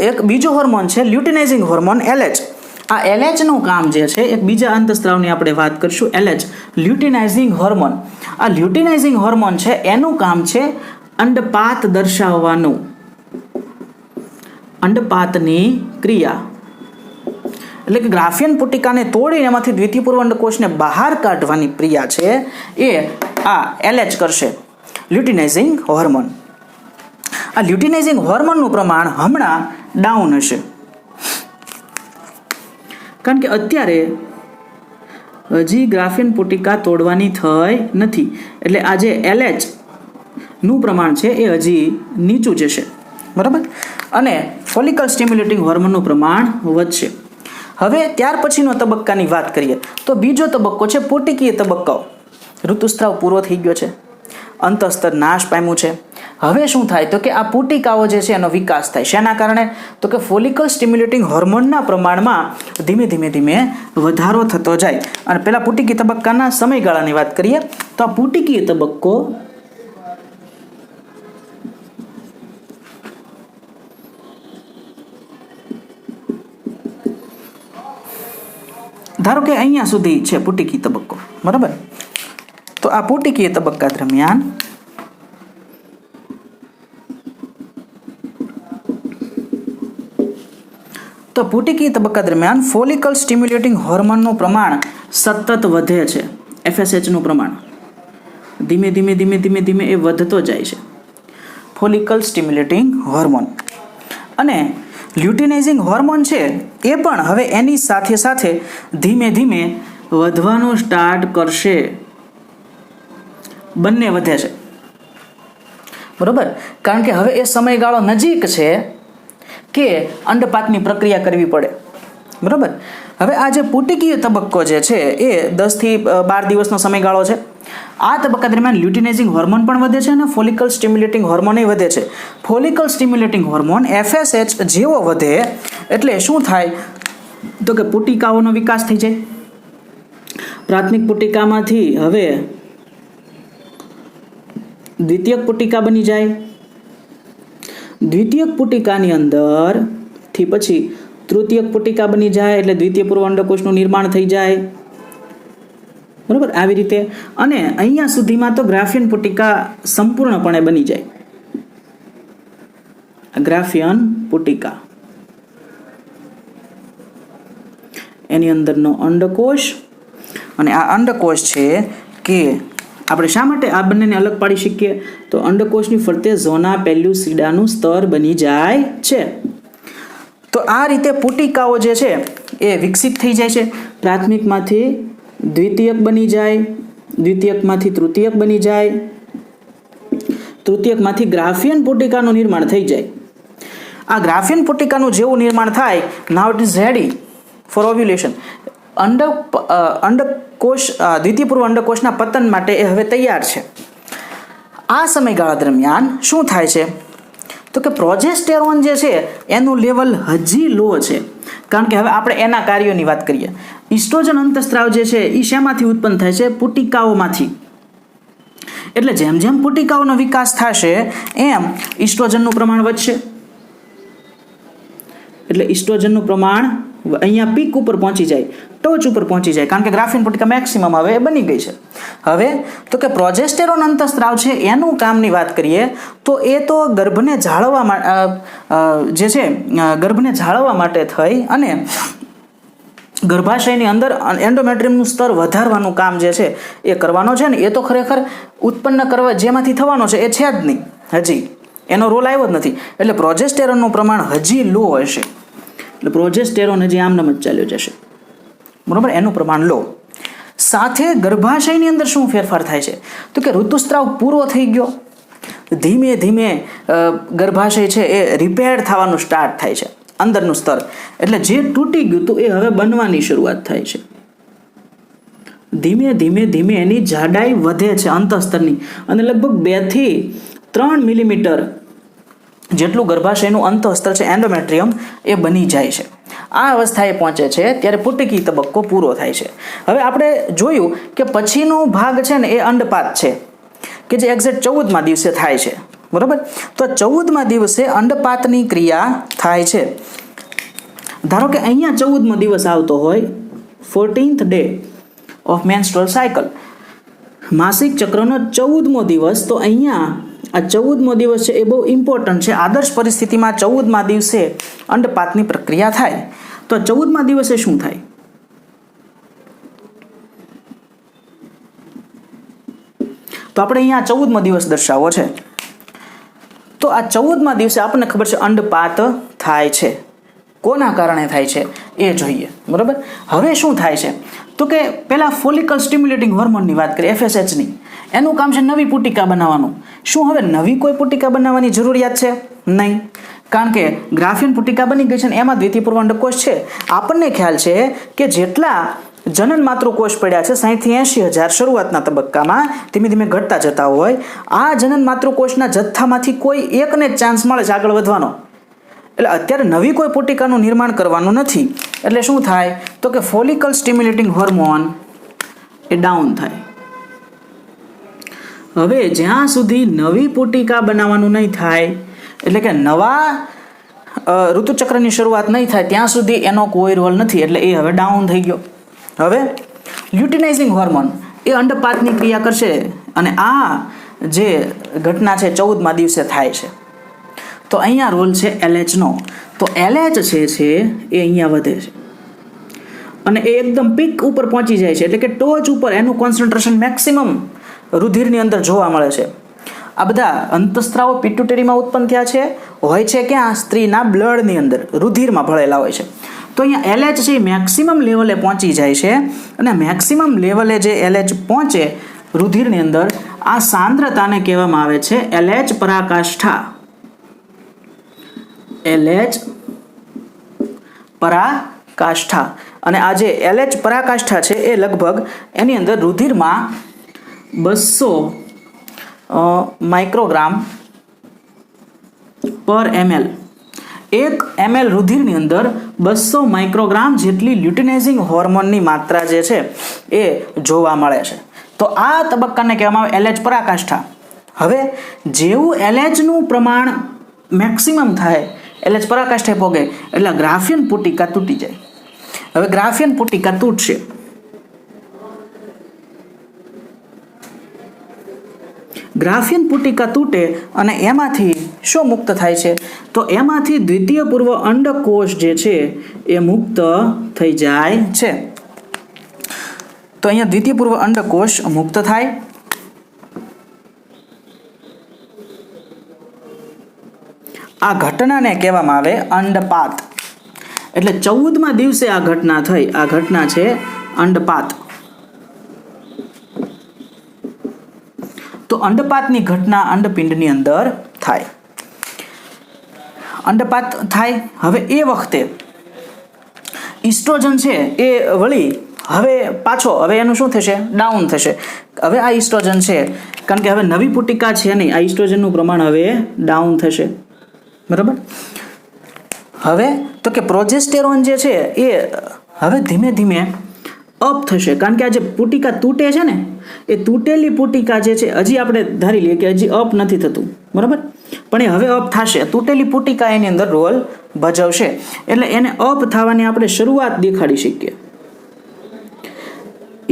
એક બીજો હોર્મોન છે લ્યુટિનાઇઝિંગ હોર્મોન LH. આ LH નું કામ જે છે એક બીજા અંતસ્ત્રાવની આપણે વાત કરીશું. LH luteinising hormone. આ લ્યુટિનાઇઝિંગ હોર્મોન છે એનું કામ છે અંડપાત દર્શાવવાનું, અંડપાતની ક્રિયા. એટલે કે ગ્રાફિયન પુટિકાને તોડીને એમાંથી દ્વિતીય પૂર્વ અંડકોષને બહાર કાઢવાની ક્રિયા છે એ આ LH કરશે, લ્યુટિનાઇઝિંગ હોર્મોન. આ લ્યુટિનાઇઝિંગ હોર્મોનનું પ્રમાણ હમણાં ડાઉન હશે, કારણ કે અત્યારે હજી ગ્રાફિયન પુટિકા તોડવાની થઈ નથી. એટલે આ જે LH નું પ્રમાણ છે એ હજી નીચું જશે, બરાબર, અને ફોલિકલ સ્ટિમ્યુલેટિંગ હોર્મોનનું પ્રમાણ વધશે. હવે ત્યાર પછીનો તબક્કાની વાત કરીએ તો બીજો તબક્કો છે પુટિકીય તબક્કો. ઋતુસ્ત્રાવ પૂરો થઈ ગયો છે, અંતઃસ્તર નાશ પામ્યું છે. હવે શું થાય તો કે આ પુટિકાઓ જે છે એનો વિકાસ થાય. શેના કારણે તો કે ફોલિકલ સ્ટિમ્યુલેટિંગ હોર્મોનના પ્રમાણમાં ધીમે ધીમે ધીમે વધારો થતો જાય. અને પહેલા પુટિકીય તબક્કાના સમયગાળાની વાત કરીએ તો આ પુટિકીય તબક્કો ધારો કે અહીંયા સુધી છે પુટિકીય તબક્કો, બરાબર. તો આ પુટિકીય તબક્કા દરમિયાન ફોલિકલ સ્ટિમ્યુલેટિંગ હોર્મોનનું પ્રમાણ સતત વધે છે. FSH નું પ્રમાણ ધીમે ધીમે ધીમે ધીમે ધીમે એ વધતો જાય છે, ફોલિકલ સ્ટિમ્યુલેટિંગ હોર્મોન. અને લ્યુટિનાઇઝિંગ હોર્મોન છે એ પણ હવે એની સાથે સાથે ધીમે ધીમે વધવાનું સ્ટાર્ટ કરશે. બંને વધે છે, બરોબર, કારણ કે હવે એ સમયગાળો નજીક છે કે અંડપાતની પ્રક્રિયા કરવી પડે, બરોબર. હવે આ જે પુટિકીય તબક્કો જે છે એ 10 થી 12 દિવસનો સમયગાળો છે. આ તબક્કા દરમિયાન લ્યુટિનાઇઝિંગ હોર્મોન પણ વધે છે અને ફોલિકલ સ્ટિમ્યુલેટિંગ હોર્મોન વધે છે. ફોલિકલ સ્ટિમ્યુલેટિંગ હોર્મોન FSH જેવો વધે એટલે શું થાય તો કે પુટિકાઓનો વિકાસ થઈ જાય. પ્રાથમિક પુટિકામાંથી હવે દ્વિતીયક પુટિકા બની જાય. દ્વિતીયક પુટિકાની અંદર થી પછી તૃતીયક પુટિકા બની જાય એટલે દ્વિતીય પૂર્વ અંડકોષનું નિર્માણ થઈ જાય, બરાબર, આવી રીતે. અને અહીંયા સુધીમાં તો ગ્રાફિયન પુટિકા સંપૂર્ણપણે બની જાય. ગ્રાફિયન પુટિકા એની અંદરનો અંડકોષ, અને આ અંડકોષ છે કે આપણે શા માટે આ બંનેને અલગ પાડી શકીએ તો અંડકોષની ફરતે ઝોના પેલ્યુસિડાનું સ્તર બની જાય છે. તો આ રીતે પુટિકાઓ જે છે એ વિકસિત થઈ જાય છે. પ્રાથમિકમાંથી દ્વિતીયક બની જાય, દ્વિતીયકમાંથી તૃતીયક બની જાય, તૃતીયકમાંથી ગ્રાફિયન પુટિકાનું નિર્માણ થઈ જાય. આ ગ્રાફિયન પુટિકાનું જેવું નિર્માણ થાય, now it is ready for ovulation. અંડકોષ દ્વિતીય પૂર્વ અંડકોષના પતન માટે એ હવે તૈયાર છે. આ સમયગાળા દરમિયાન શું થાય છે તો કે પ્રોજેસ્ટેરોન જે છે એનું લેવલ હજી લો છે, કારણ કે હવે આપણે એના કાર્યોની વાત કરીએ. ઇસ્ટ્રોજન અંતઃસ્ત્રાવ જે છે એ શેમાંથી ઉત્પન્ન થાય છે? પુટિકાઓમાંથી. એટલે જેમ જેમ પુટિકાઓનો વિકાસ થશે એમ ઇસ્ટ્રોજનનું પ્રમાણ વધશે. એટલે ઇસ્ટ્રોજનનું પ્રમાણ અહીંયા પીક ઉપર પહોંચી જાય, ટોચ ઉપર પહોંચી જાય, કારણ કે ગ્રાફિયન પુટિકા મેક્સિમમ હવે બની ગઈ છે. હવે તો કે પ્રોજેસ્ટેરોન અંતઃસ્ત્રાવ છે એનું કામની વાત કરીએ તો એ તો ગર્ભને જાળવવા જે છે ગર્ભને જાળવવા માટે થઈ અને ગર્ભાશયની અંદર એન્ડોમેટ્રિયમનું સ્તર વધારવાનું કામ જે છે એ કરવાનો છે ને. એ તો ખરેખર ઉત્પન્ન કરવા જેમાંથી થવાનો છે એ છે જ નહીં, હજી એનો રોલ આવ્યો જ નથી. એટલે પ્રોજેસ્ટેરોનનું પ્રમાણ હજી લો હશે. એટલે પ્રોજેસ્ટેરોન હજી આમનામ જ ચાલ્યો જશે, બરોબર, એનું પ્રમાણ લો. સાથે ગર્ભાશયની અંદર શું ફેરફાર થાય છે તો કે ઋતુસ્ત્રાવ પૂરો થઈ ગયો, ધીમે ધીમે ગર્ભાશય છે એ રિપેર થવાનું સ્ટાર્ટ થાય છે, અંદરનું સ્તર. એટલે જે તૂટી ગયું હતું એ હવે બનવાની શરૂઆત થાય છે. ધીમે ધીમે ધીમે એની જાડાઈ વધે છે અંતઃસ્તરની, અને લગભગ 2 થી 3 મિલીમીટર જેટલું ગર્ભાશયનું અંતઃસ્તર છે એન્ડોમેટ્રિયમ એ બની જાય છે. આ અવસ્થાએ પહોંચે છે ત્યારે પુટકી તબક્કો પૂરો થાય છે. હવે આપણે જોયું કે પછીનો ભાગ છે ને એ અંડપાત છે કે જે એક્ઝેક્ટ 14મા દિવસે થાય છે, બરાબર. તો 14મા દિવસે અંડપાતની ક્રિયા થાય છે. ધારો કે અહીંયા 14મો દિવસ આવતો હોય, 14th day of menstrual cycle, માસિક ચક્રનો 14મો દિવસ. તો અહીંયા આ 14મો દિવસ છે એ બહુ ઇમ્પોર્ટન્ટ છે. આદર્શ પરિસ્થિતિમાં 14મા દિવસે અંડપાતની પ્રક્રિયા થાય. તો 14મા દિવસે શું થાય? તો આપણે અહીંયા 14મો દિવસ દર્શાવવો છે. તો આ 14મા દિવસે આપણને ખબર છે અંડપાત થાય છે. કોના કારણે થાય છે એ જોઈએ, બરાબર. હવે શું થાય છે તો કે પહેલા ફોલિકલ સ્ટિમ્યુલેટિંગ હોર્મોનની વાત કરીએ, FSH ની. એનું કામ છે નવી પુટિકા બનાવવાનું. શું હવે નવી કોઈ પુટિકા બનાવવાની જરૂરિયાત છે? નહીં, કારણ કે ગ્રાફિયન પુટિકા બની ગઈ છે ને એમાં દ્વિતીય પૂર્વ અંડકોષ છે. આપણને ખ્યાલ છે કે જેટલા જનન માતૃકોષ પડ્યા છે 60 થી 80,000 શરૂઆતના તબક્કામાં, ધીમે ધીમે ઘટતા જતા હોય, આ જનન માતૃકોષના જથ્થામાંથી કોઈ એકને જ ચાન્સ મળે છે આગળ વધવાનો. એટલે અત્યારે નવી કોઈ પુટિકાનું નિર્માણ કરવાનું નથી. એટલે શું થાય તો કે ફોલિકલ સ્ટિમ્યુલેટિંગ હોર્મોન એ ડાઉન થાય. હવે જ્યાં સુધી નવી પુટિકા બનાવવાનું નહીં થાય, એટલે કે નવા ઋતુચક્રની શરૂઆત નહીં થાય ત્યાં સુધી એનો કોઈ રોલ નથી. એટલે એ હવે ડાઉન થઈ ગયો. હવે લ્યુટિનાઇઝિંગ હોર્મોન એ અંડપાતની ક્રિયા કરશે અને આ જે ઘટના છે 14મા દિવસે થાય છે. તો અહીંયા રોલ છે LHનો. તો LH છે એ અહીંયા વધે છે અને એ એકદમ પીક ઉપર પહોંચી જાય છે, એટલે કે ટોચ ઉપર એનું કોન્સન્ટ્રેશન મેક્સિમમ રુધિરની અંદર જોવા મળે છે. આ બધા અંતઃસ્ત્રાવો પિટ્યુટરીમાં ઉત્પન્ન થયા છે, હોય છે ક્યાં? સ્ત્રીના બ્લડની અંદર, રુધિરમાં ભળેલા હોય છે. તો અહીંયા LH છે મેક્સિમમ લેવલે પહોંચી જાય છે અને મેક્સિમમ લેવલે જે LH પહોંચે રુધિરની અંદર, આ સાંદ્રતાને કહેવામાં આવે છે LH પરાકાષ્ઠા. LH પરાકાષ્ઠા. અને આ જે LH પરાકાષ્ઠા છે એ લગભગ એની અંદર રુધિરમાં 200 માઇક્રોગ્રામ પર ml, 1 ml રુધિરની અંદર 200 માઇક્રોગ્રામ જેટલી લ્યુટિનાઇઝિંગ હોર્મોનની માત્રા જે છે એ જોવા મળે છે. તો આ તબક્કાને કહેવામાં આવે LH પરાકાષ્ઠા. હવે જેવું LHનું પ્રમાણ મેક્સિમમ થાય, LH પરાકાષ્ઠાએ પોગે એટલે ગ્રાફિયન પુટિકા તૂટી જાય. હવે ગ્રાફિયન પુટિકા તૂટશે. ગ્રાફિયન પુટિકા તૂટે અને એમાંથી શું મુક્ત થાય છે? તો એમાંથી દ્વિતીય પૂર્વ અંડકોષ જે છે એ મુક્ત થઈ જાય છે. તો અહીંયા દ્વિતીય પૂર્વ અંડકોષ મુક્ત થાય. આ ઘટનાને કહેવામાં આવે અંડપાત. એટલે 14મા દિવસે આ ઘટના થઈ. આ ઘટના છે અંડપાત. તો અંડપાતની ઘટના અંડપિંડની અંદર થાય. અંડપાત થાય. હવે એ વખતે ઇસ્ટ્રોજન છે એ વળી હવે પાછો હવે એનું શું થશે? ડાઉન થશે. હવે આ ઇસ્ટ્રોજન છે, કારણ કે હવે નવી પુટિકા છે નહીં, આ ઇસ્ટ્રોજનનું પ્રમાણ હવે ડાઉન થશે, બરાબર. હવે તો કે પ્રોજેસ્ટેરોન જે છે એ હવે ધીમે ધીમે અપ થશે, કારણ કે આ જે પુટિકા તૂટે છે ને એ તૂટેલી પુટિકા જે છે હજી આપણે ધારી લઈએ કે હજી અપ નથી થતું, બરાબર, પણ એ હવે અપ થશે. તૂટેલી પુટિકા એની અંદર રોલ ભજવશે એટલે એને અપ થવાની આપણે શરૂઆત દેખાડી શકીએ.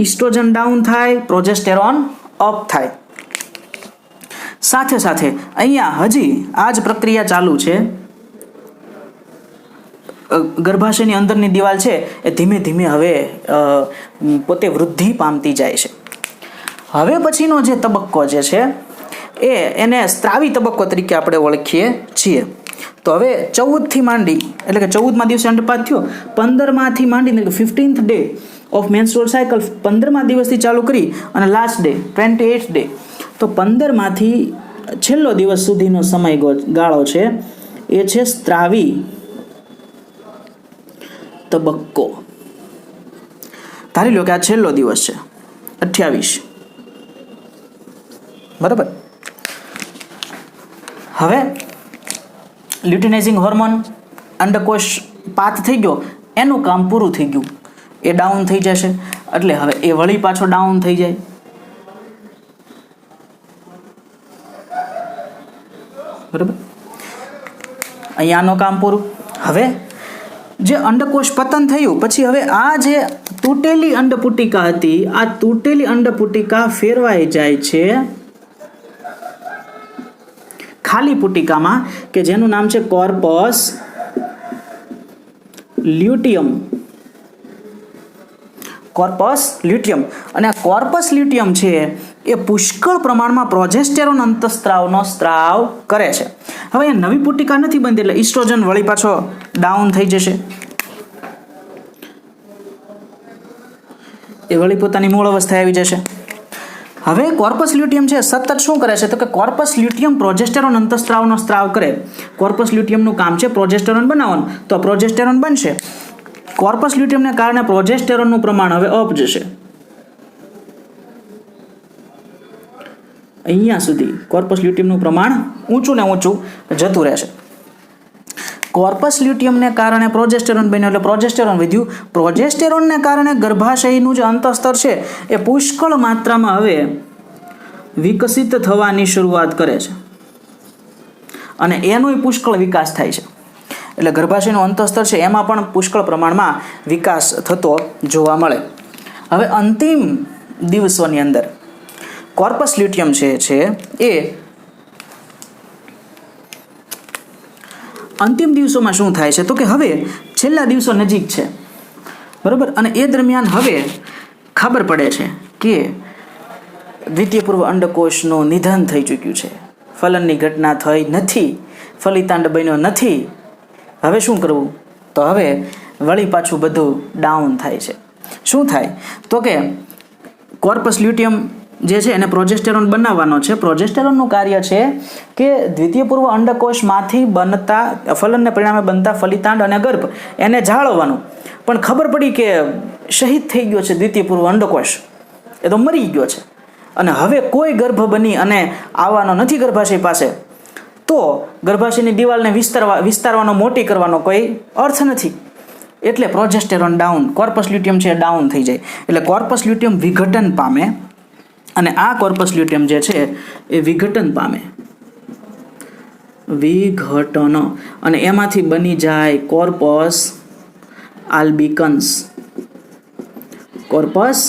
ઇસ્ટ્રોજન ડાઉન થાય, પ્રોજેસ્ટેરોન અપ થાય. સાથે સાથે અહીંયા હજી આ જ પ્રક્રિયા ચાલુ છે. ગર્ભાશયની અંદરની દિવાલ છે એ ધીમે ધીમે હવે પોતે વૃદ્ધિ પામતી જાય છે. હવે પછીનો જે તબક્કો જે છે એને સ્ત્રાવી તબક્કો તરીકે આપણે ઓળખીએ છીએ. તો હવે 14 થી માંડી, એટલે કે 14મા દિવસે અંડપાત થયો, 15માંથી માંડીને 15th day of menstrual cycle, 15મા દિવસથી ચાલુ કરી અને લાસ્ટ ડે 28th ડે, તો 15માંથી છેલ્લો દિવસ સુધીનો સમયગાળો છે એ છે સ્ત્રાવી તબક્કો. ધારી લો કે આ છેલ્લો દિવસ છે 28, બરાબર. હવે લ્યુટિનાઇઝિંગ હોર્મોન અંડકોષ પાત થઈ ગયો, એનું કામ પૂરું થઈ ગયું, એ ડાઉન થઈ જશે, એટલે હવે એ વળી પાછો ડાઉન થઈ જાય. બરાબર, અહીંયાનું કામ પૂરું. હવે જે અંડકોષ પતન થયું પછી હવે આ જે તૂટેલી અંડપુટિકા હતી, આ તૂટેલી અંડપુટિકા ફેરવાઈ જાય છે ખાલી પુટિકામાં, કે જેનું નામ છે કોર્પસ લ્યુટિયમ. Corpus luteum. અને આ કોર્પસ લ્યુટિયમ છે એ પુષ્કળ પ્રમાણમાં પ્રોજેસ્ટેરોન અંતઃસ્ત્રાવનો સ્ત્રાવ કરે છે. હવે એ નવી પુટિકા નથી બનતી એટલે ઇસ્ટ્રોજન વળી પાછો ડાઉન થઈ જશે, એ વળી પોતાની મૂળ અવસ્થાએ આવી જશે. હવે કોર્પસ લ્યુટિયમ છે સતત શું કરે છે, તો કે કોર્પસ લ્યુટિયમ પ્રોજેસ્ટેરોન અંતઃસ્ત્રાવનો સ્ત્રાવ કરે. કોર્પસ લ્યુટિયમનું કામ છે પ્રોજેસ્ટેરોન બનાવવાનું, તો પ્રોજેસ્ટેરોન બનશે. કોર્પસ લ્યુટિયમને કારણે પ્રોજેસ્ટેરોનનું પ્રમાણ હવે અપ જશે, અહીંયા સુધી કોર્પસ લ્યુટિયમનું પ્રમાણ ઊંચું ને ઊંચું જતું રહેશે. કોર્પસ લ્યુટિયમને કારણે પ્રોજેસ્ટેરોન બન્યું એટલે પ્રોજેસ્ટેરોન વધ્યું. પ્રોજેસ્ટેરોનને કારણે ગર્ભાશયનું જે અંતઃસ્તર છે એ પુષ્કળ માત્રામાં હવે વિકસિત થવાની શરૂઆત કરે છે અને એનોય પુષ્કળ વિકાસ થાય છે. એટલે ગર્ભાશયનું અંતઃસ્તર છે એમાં પણ પુષ્કળ પ્રમાણમાં વિકાસ થતો જોવા મળે. હવે અંતિમ દિવસોની અંદર કોર્પસ લ્યુટિયમ છે એ અંતિમ દિવસોમાં શું થાય છે, તો કે હવે છેલ્લા દિવસો નજીક છે, બરાબર. અને એ દરમિયાન હવે ખબર પડે છે કે દ્વિતીય પૂર્વ અંડકોષનું નિધન થઈ ચૂક્યું છે, ફલનની ઘટના થઈ નથી, ફલિતાંડ બન્યો નથી. હવે શું કરવું, તો હવે વળી પાછું બધું ડાઉન થાય છે. શું થાય, તો કે કોર્પસ લ્યુટિયમ જે છે એને પ્રોજેસ્ટેરોન બનાવવાનો છે. પ્રોજેસ્ટેરોનનું કાર્ય છે કે દ્વિતીય પૂર્વ અંડકોષમાંથી બનતા ફલનને પરિણામે બનતા ફલિતાંડ અને ગર્ભ એને જાળવવાનું. પણ ખબર પડી કે શહીદ થઈ ગયો છે દ્વિતીય પૂર્વ અંડકોષ, એ તો મરી ગયો છે અને હવે કોઈ ગર્ભ બની અને આવવાનો નથી ગર્ભાશય પાસે, તો ગર્ભાશયની દિવાલને વિસ્તારવાનો, મોટી કરવાનો કોઈ અર્થ નથી. એટલે પ્રોજેસ્ટેરોન ડાઉન, કોર્પસ લ્યુટિયમ છે ડાઉન થઈ જાય. એટલે કોર્પસ લ્યુટિયમ વિઘટન પામે અને આ કોર્પસ લ્યુટિયમ જે છે એ વિઘટન પામે, વિઘટન, અને એમાંથી બની જાય કોર્પસ આલ્બિકન્સ. કોર્પસ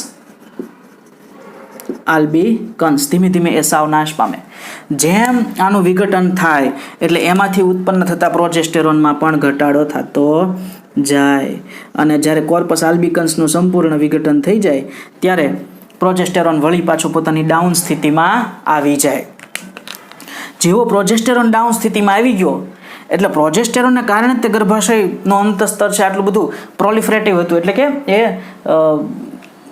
આલ્બિકન્સ ધીમે ધીમે એ સાવ નાશ પામે. જેમ આનું વિઘટન થાય એટલે એમાંથી ઉત્પન્ન થતા પ્રોજેસ્ટેરોનમાં પણ ઘટાડો થતો જાય અને જ્યારે કોર્પસ આલ્બિકન્સનું સંપૂર્ણ વિઘટન થઈ જાય ત્યારે પ્રોજેસ્ટેરોન વળી પાછું પોતાની ડાઉન સ્થિતિમાં આવી જાય. જેવો પ્રોજેસ્ટેરોન ડાઉન સ્થિતિમાં આવી ગયો એટલે પ્રોજેસ્ટેરોનને કારણે તે ગર્ભાશયનો અંતઃસ્તર છે આટલું બધું પ્રોલિફરેટિવ હતું, એટલે કે એ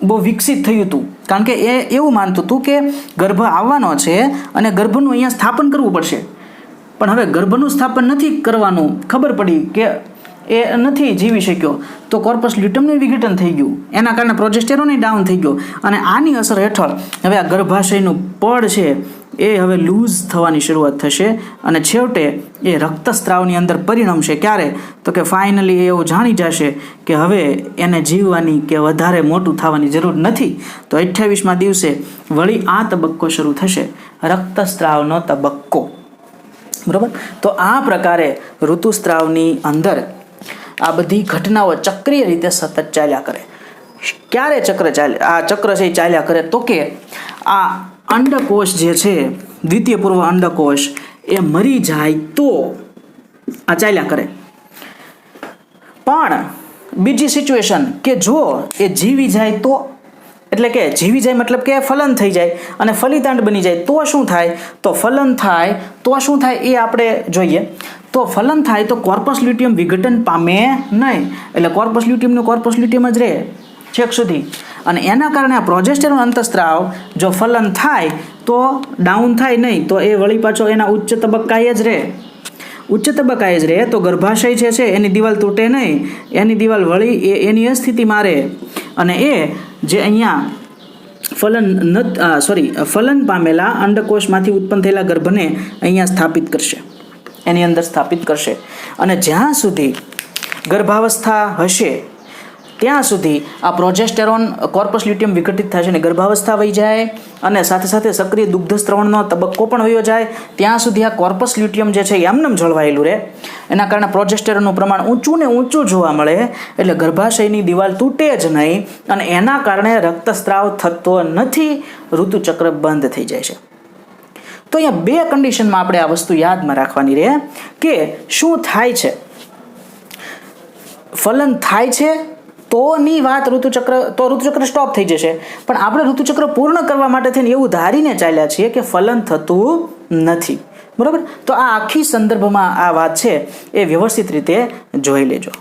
બહુ વિકસિત થયું હતું. કારણ કે એ એવું માનતું હતું કે ગર્ભ આવવાનો છે અને ગર્ભનું અહીંયા સ્થાપન કરવું પડશે, પણ હવે ગર્ભનું સ્થાપન નથી કરવાનું, ખબર પડી કે એ નથી જીવી શક્યો, તો કોર્પસ લ્યુટિયમનું વિઘટન થઈ ગયું, એના કારણે પ્રોજેસ્ટેરોન ડાઉન થઈ ગયો અને આની અસર હેઠળ હવે આ ગર્ભાશયનું પડ છે એ હવે લૂઝ થવાની શરૂઆત થશે અને છેવટે એ રક્તસ્ત્રાવની અંદર પરિણમશે. ક્યારે, તો કે ફાઇનલી એવું જાણી જશે કે હવે એને જીવવાની કે વધારે મોટું થવાની જરૂર નથી. તો 28મા દિવસે વળી આ તબક્કો શરૂ થશે, રક્તસ્ત્રાવનો તબક્કો. બરાબર. તો આ પ્રકારે ઋતુસ્ત્રાવની અંદર આ બધી ઘટનાઓ ચક્રીય રીતે સતત ચાલ્યા કરે. ક્યારે આ ચક્ર છે એ ચાલ્યા કરે, તો કે આ અંડકોષ જે છે દ્વિતીય પૂર્વ અંડકોષ એ મરી જાય તો આ ચાલ્યા કરે. પણ બીજી સિચ્યુએશન કે જો એ જીવી જાય તો, એટલે કે જીવી જાય મતલબ કે ફલન થઈ જાય અને ફલિતાંડ બની જાય તો શું થાય, તો ફલન થાય તો શું થાય એ આપણે જોઈએ. તો ફલન થાય તો કોર્પસ લ્યુટિયમ વિઘટન પામે નહીં, એટલે કોર્પસ લ્યુટિયમ જ રહે છેક સુધી અને એના કારણે આ પ્રોજેસ્ટેરોન અંતઃસ્ત્રાવ જો ફલન થાય તો ડાઉન થાય નહીં, તો એ વળી પાછો એના ઉચ્ચ તબક્કાએ જ રહે. તો ગર્ભાશય છે એની દિવાલ તૂટે નહીં, એની દિવાલ વળી એની સ્થિતિમાં રહે અને એ જે અહીંયા ફલન પામેલા અંડકોષમાંથી ઉત્પન્ન થયેલા ગર્ભને અહીંયા સ્થાપિત કરશે, એની અંદર સ્થાપિત કરશે. અને જ્યાં સુધી ગર્ભાવસ્થા હશે ત્યાં સુધી આ પ્રોજેસ્ટેરોન કોર્પસ લ્યુટિયમ વિઘટિત થશે ને ગર્ભાવસ્થા વહી જાય અને સાથે સાથે સક્રિય દુગ્ધ સ્ત્રવણનો તબક્કો પણ વયો જાય ત્યાં સુધી આ કોર્પસ લ્યુટિયમ જે છે એ એમનેમ જળવાયેલું રહે. એના કારણે પ્રોજેસ્ટેરોનનું પ્રમાણ ઊંચું ને ઊંચું જોવા મળે, એટલે ગર્ભાશયની દિવાલ તૂટે જ નહીં અને એના કારણે રક્તસ્રાવ થતો નથી, ઋતુચક્ર બંધ થઈ જાય છે. તો અહીંયા બે કન્ડિશનમાં આપણે આ વસ્તુ યાદમાં રાખવાની રહે કે શું થાય છે. ફલન થાય છે તોની વાત ઋતુચક્ર સ્ટોપ થઈ જશે, પણ આપણે ઋતુચક્ર પૂર્ણ કરવા માટે થઈને એવું ધારીને ચાલ્યા છીએ કે ફલન થતું નથી. બરાબર? તો આ આખી સંદર્ભમાં આ વાત છે એ વ્યવસ્થિત રીતે જોઈ લેજો.